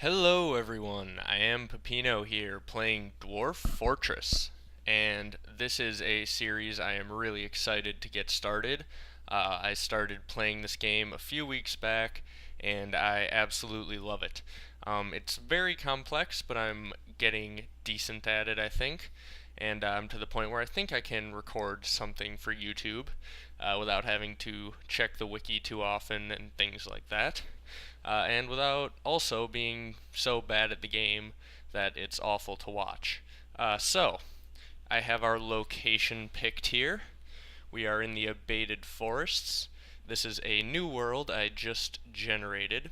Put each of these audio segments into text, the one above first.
Hello everyone, I am Pepino here playing Dwarf Fortress, and this is a series I am really excited to get started. I started playing this game a few weeks back, and I absolutely love it. It's very complex, but I'm getting decent at it, I think, and I'm to the point where I think I can record something for YouTube without having to check the wiki too often and things like that and without also being so bad at the game that it's awful to watch. So, I have our location picked here. We are in the abated forests. This is a new world I just generated.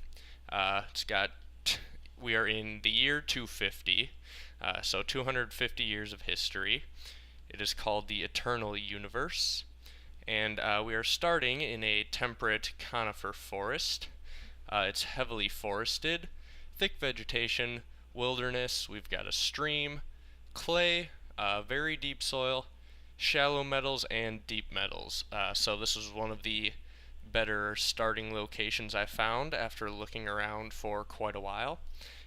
We are in the year 250, so 250 years of history. It is called the Eternal Universe, and we are starting in a temperate conifer forest. It's heavily forested, thick vegetation, wilderness. We've got a stream, clay, very deep soil, shallow metals, and deep metals. So this was one of the better starting locations I found after looking around for quite a while.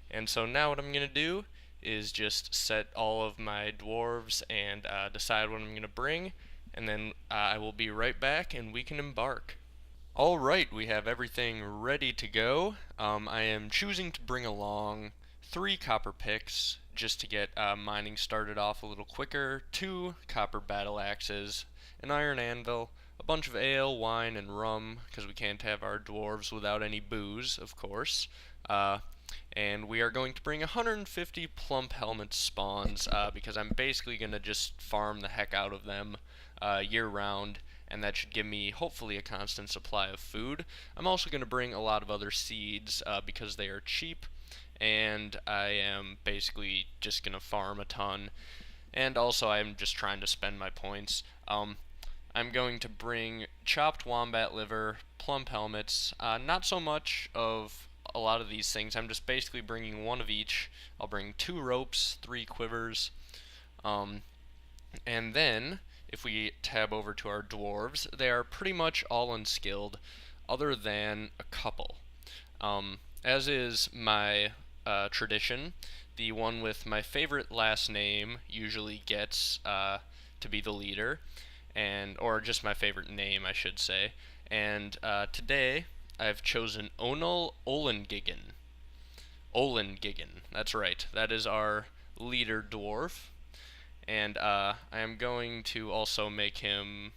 And so now what I'm going to do is just set all of my dwarves and decide what I'm going to bring, and then I will be right back and we can embark. Alright, we have everything ready to go. I am choosing to bring along 3 copper picks just to get mining started off a little quicker, 2 copper battle axes, an iron anvil, a bunch of ale, wine, and rum, because we can't have our dwarves without any booze, of course. And we are going to bring 150 plump helmet spawns, because I'm basically going to just farm the heck out of them year-round, and that should give me hopefully a constant supply of food. I'm also going to bring a lot of other seeds because they are cheap, and I am basically just going to farm a ton, and also I'm just trying to spend my points. I'm going to bring chopped wombat liver, plump helmets, not so much of a lot of these things. I'm just basically bringing one of each. I'll bring 2 ropes, 3 quivers, and then if we tab over to our dwarves, they are pretty much all unskilled, other than a couple. As is my tradition, the one with my favorite last name usually gets to be the leader, or just my favorite name, I should say. And today, I've chosen Onul Olengigan. Olengigan, that's right. That is our leader dwarf. And I am going to also make him,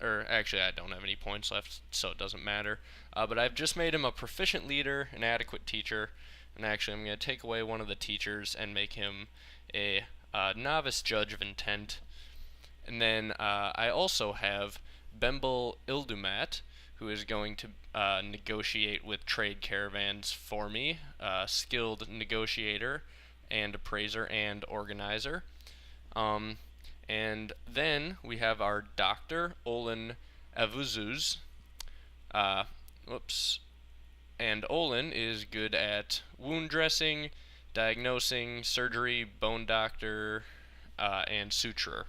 or actually I don't have any points left, so it doesn't matter. But I've just made him a proficient leader, an adequate teacher, and actually I'm going to take away one of the teachers and make him a novice judge of intent. And then I also have Bemble Ildumat, who is going to negotiate with trade caravans for me, skilled negotiator and appraiser and organizer. And then we have our Dr. Olin Avuzuz. And Olin is good at wound dressing, diagnosing, surgery, bone doctor, and suturer.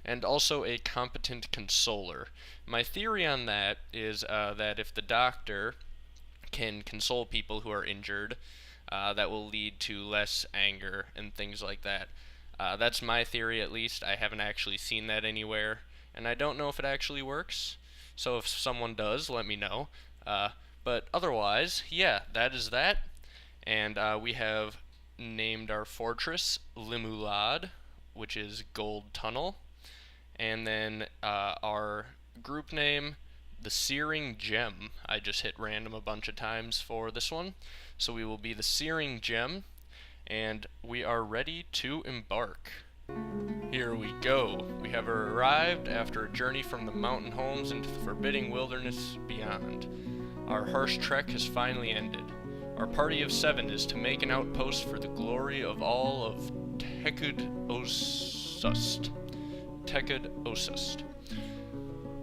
And also a competent consoler. My theory on that is that if the doctor can console people who are injured, that will lead to less anger and things like that. That's my theory, at least. I haven't actually seen that anywhere, and I don't know if it actually works. So if someone does, let me know. But otherwise, yeah, that is that. And we have named our fortress Limulod, which is Goldtunnel. And then our group name, the Searing Gem. I just hit random a bunch of times for this one. So we will be the Searing Gem. And we are ready to embark. Here we go. We have arrived after a journey from the mountain homes into the forbidding wilderness beyond. Our harsh trek has finally ended. Our party of 7 is to make an outpost for the glory of all of Tekud Osust.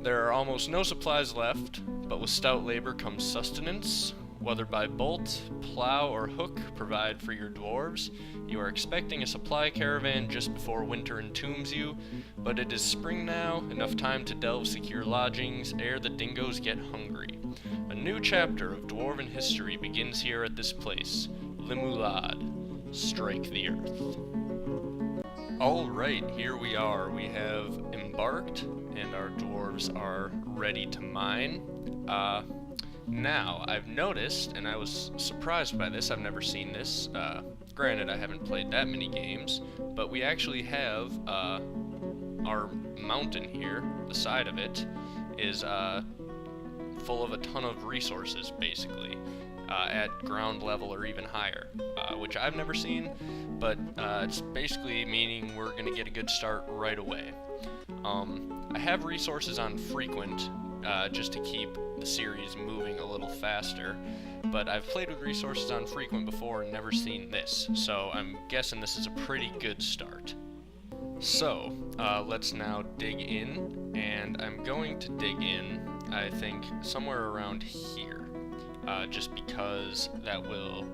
There are almost no supplies left, but with stout labor comes sustenance. Whether by bolt, plow, or hook provide for your dwarves. You are expecting a supply caravan just before winter entombs you, but it is spring now, enough time to delve secure lodgings ere the dingoes get hungry. A new chapter of dwarven history begins here at this place. Limulod, strike the earth. Alright, here we are. We have embarked, and our dwarves are ready to mine. Now, I've noticed, and I was surprised by this, I've never seen this. Granted, I haven't played that many games, but we actually have our mountain here, the side of it, is full of a ton of resources, basically, at ground level or even higher, which I've never seen, but it's basically meaning we're going to get a good start right away. I have resources on frequent, just to keep the series moving a little faster, but I've played with resources on frequent before and never seen this, so I'm guessing this is a pretty good start. So, let's now dig in, and I'm going to dig in, I think, somewhere around here, just because that will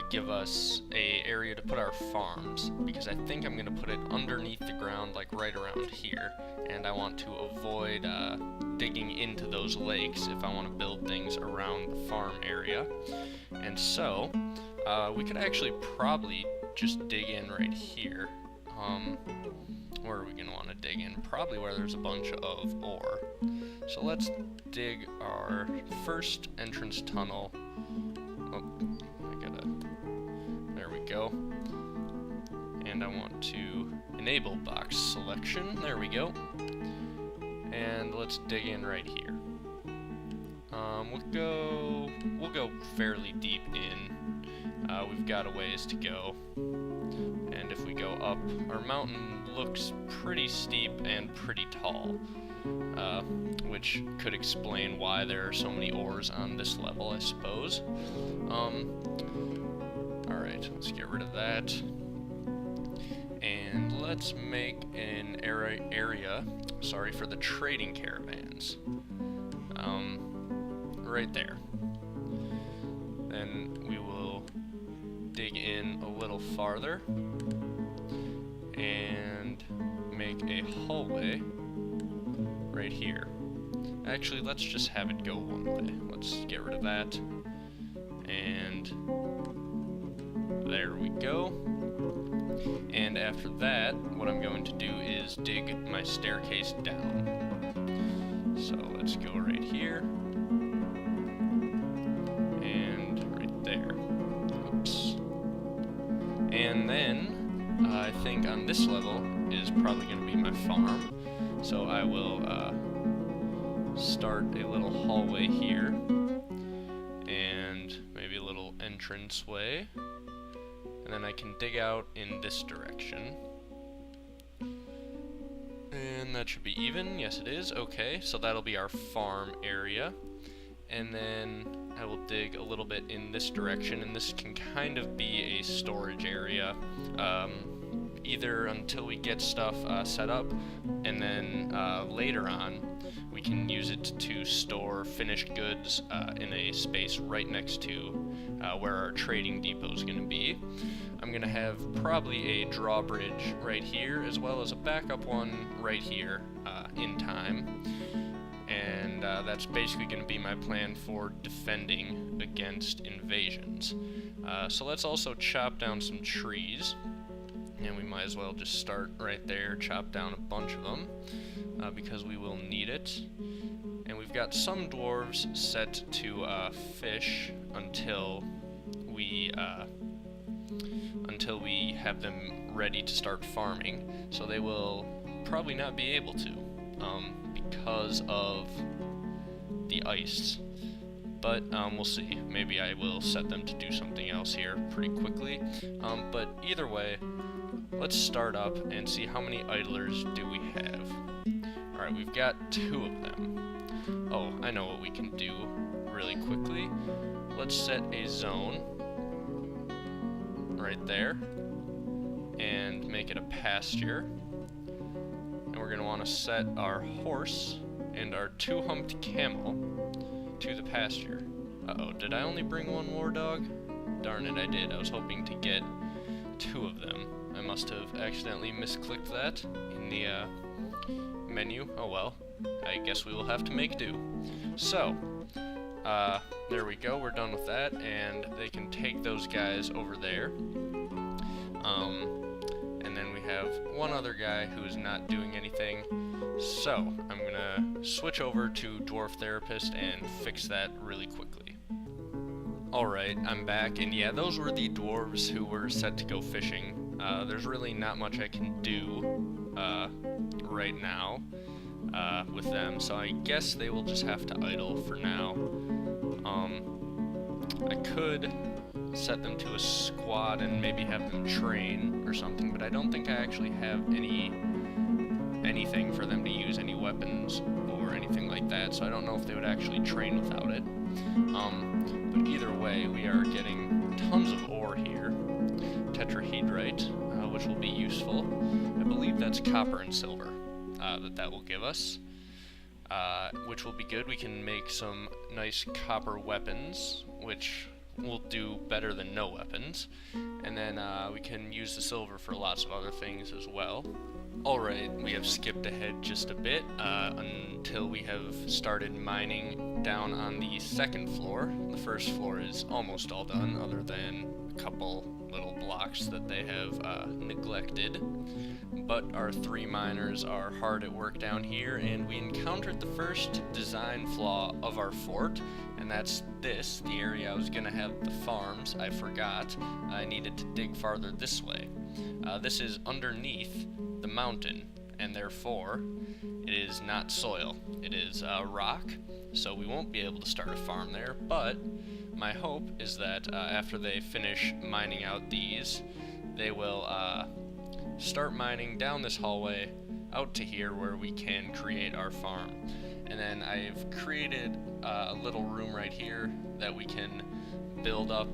give us a area to put our farms, because I think I'm going to put it underneath the ground, like right around here, and I want to avoid digging into those lakes if I want to build things around the farm area. And so, we could actually probably just dig in right here. Where are we going to want to dig in? Probably where there's a bunch of ore. So let's dig our first entrance tunnel. Oh, there we go. And I want to enable box selection. There we go. And let's dig in right here. We'll go fairly deep in. We've got a ways to go. And if we go up, our mountain looks pretty steep and pretty tall, which could explain why there are so many ores on this level, I suppose. Alright, let's get rid of that. And let's make an area, sorry, for the trading caravans. Right there. Then we will dig in a little farther and make a hallway right here. Actually, let's just have it go one way. Let's get rid of that. And there we go. And after that, what I'm going to do is dig my staircase down. So let's go right here. And right there. Oops. And then, I think on this level is probably going to be my farm. So I will start a little hallway here. And maybe a little entrance way. And then I can dig out in this direction. And that should be even. Yes, it is. Okay, so that'll be our farm area. And then I will dig a little bit in this direction, and this can kind of be a storage area. Either until we get stuff set up, and then later on we can use it to store finished goods in a space right next to where our trading depot is going to be. I'm going to have probably a drawbridge right here, as well as a backup one right here in time. And that's basically going to be my plan for defending against invasions. So let's also chop down some trees. And we might as well just start right there, chop down a bunch of them, because we will need it. And we've got some dwarves set to fish until we have them ready to start farming. So they will probably not be able to, because of the ice. But we'll see. Maybe I will set them to do something else here pretty quickly. But either way, let's start up and see how many idlers do we have. Alright, we've got 2 of them. Oh, I know what we can do really quickly. Let's set a zone right there and make it a pasture. And we're going to want to set our horse and our 2-humped camel to the pasture. Uh-oh, did I only bring 1 war dog? Darn it, I did. I was hoping to get 2 of them. I must have accidentally misclicked that in the menu. Oh well, I guess we will have to make do. So, there we go, we're done with that, and they can take those guys over there. And then we have one other guy who is not doing anything. So, I'm gonna switch over to Dwarf Therapist and fix that really quickly. Alright, I'm back, and yeah, those were the dwarves who were set to go fishing. There's really not much I can do right now with them, so I guess they will just have to idle for now. I could set them to a squad and maybe have them train or something, but I don't think I actually have anything for them to use, any weapons or anything like that, so I don't know if they would actually train without it. But either way, we are getting tons of ore here, tetrahedrite, which will be useful. I believe that's copper and silver that will give us, which will be good. We can make some nice copper weapons, which will do better than no weapons, and then we can use the silver for lots of other things as well. Alright, we have skipped ahead just a bit until we have started mining down on the second floor. The first floor is almost all done, other than a couple little blocks that they have neglected. But our 3 miners are hard at work down here, and we encountered the first design flaw of our fort, and that's this, the area I was going to have the farms. I forgot. I needed to dig farther this way. This is underneath the mountain, and therefore it is not soil. It is rock, so we won't be able to start a farm there, but my hope is that after they finish mining out these, they will start mining down this hallway out to here where we can create our farm. And then I've created a little room right here that we can build up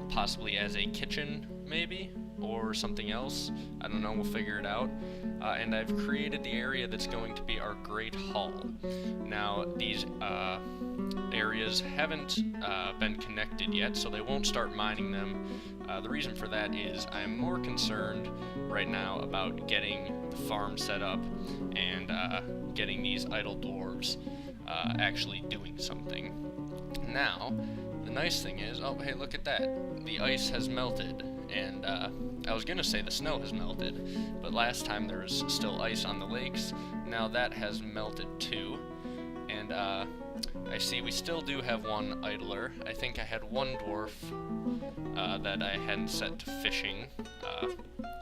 possibly as a kitchen maybe, or something else. I don't know, we'll figure it out. And I've created the area that's going to be our Great Hall. Now, these areas haven't been connected yet, so they won't start mining them. The reason for that is I'm more concerned right now about getting the farm set up and getting these idle dwarves actually doing something. Now, the nice thing is, oh hey, look at that, the ice has melted, and I was gonna say the snow has melted, but last time there was still ice on the lakes. Now that has melted too, and I see we still do have one idler. I think I had one dwarf that I hadn't set to fishing.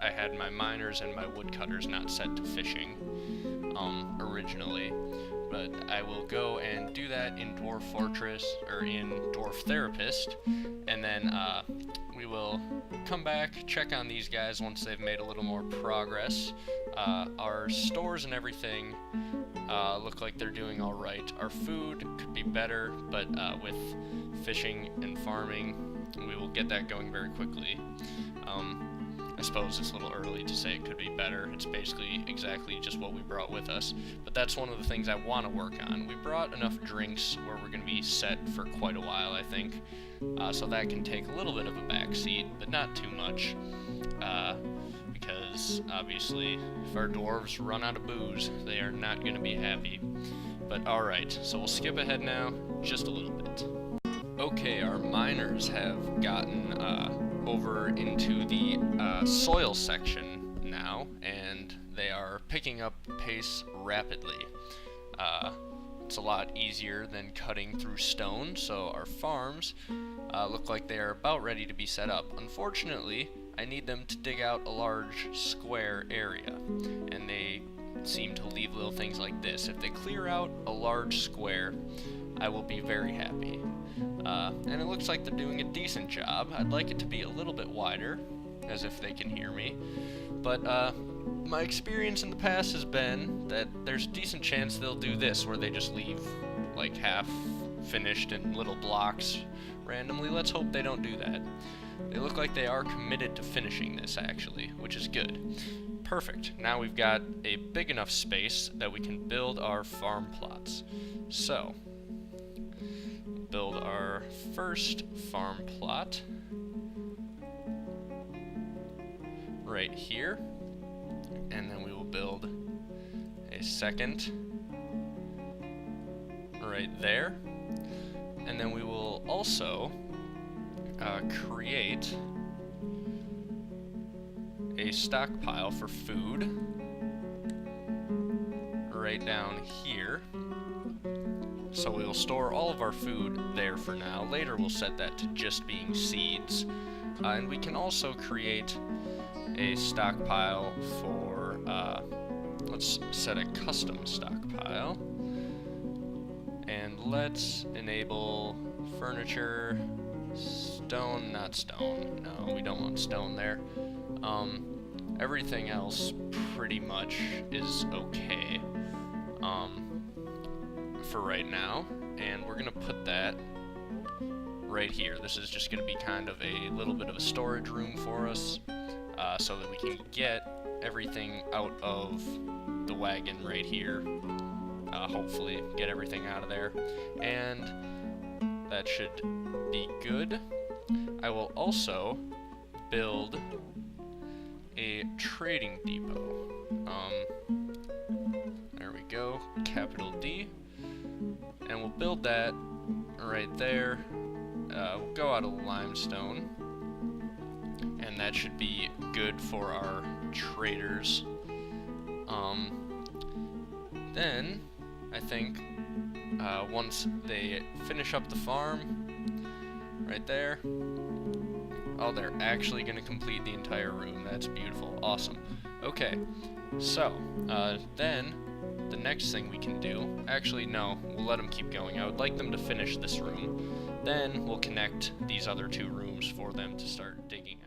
I had my miners and my woodcutters not set to fishing originally. But I will go and do that in Dwarf Fortress, or in Dwarf Therapist, and then we will come back, check on these guys once they've made a little more progress. Our stores and everything look like they're doing alright. Our food could be better, but with fishing and farming, we will get that going very quickly. I suppose it's a little early to say it could be better. It's basically exactly just what we brought with us. But that's one of the things I want to work on. We brought enough drinks where we're going to be set for quite a while, I think. So that can take a little bit of a backseat, but not too much. Because, obviously, if our dwarves run out of booze, they are not going to be happy. But alright, so we'll skip ahead now, just a little bit. Okay, our miners have gotten over into the soil section now, and they are picking up pace rapidly. It's a lot easier than cutting through stone, so our farms look like they are about ready to be set up. Unfortunately, I need them to dig out a large square area, and they seem to leave little things like this. If they clear out a large square, I will be very happy. And it looks like they're doing a decent job. I'd like it to be a little bit wider, as if they can hear me. But my experience in the past has been that there's a decent chance they'll do this, where they just leave like half finished in little blocks randomly. Let's hope they don't do that. They look like they are committed to finishing this, actually, which is good. Perfect. Now we've got a big enough space that we can build our farm plots. So, build our first farm plot right here, and then we will build a second right there, And then we will also create a stockpile for food right down here. So we will store all of our food there for now. Later we'll set that to just being seeds. And we can also create a stockpile for, let's set a custom stockpile. And let's enable furniture, stone, not stone. No, we don't want stone there. Everything else pretty much is okay for right now, and we're gonna put that right here. This is just gonna be kind of a little bit of a storage room for us, so that we can get everything out of the wagon right here. Hopefully get everything out of there, and that should be good. I will also build a trading depot. There we go, capital D. And we'll build that right there. We'll go out of limestone. And that should be good for our traders. Then, I think, once they finish up the farm, right there, oh, they're actually going to complete the entire room. That's beautiful. Awesome. Okay, so, then, the next thing we can do, actually, no, we'll let them keep going. I would like them to finish this room. Then, we'll connect these other two rooms for them to start digging.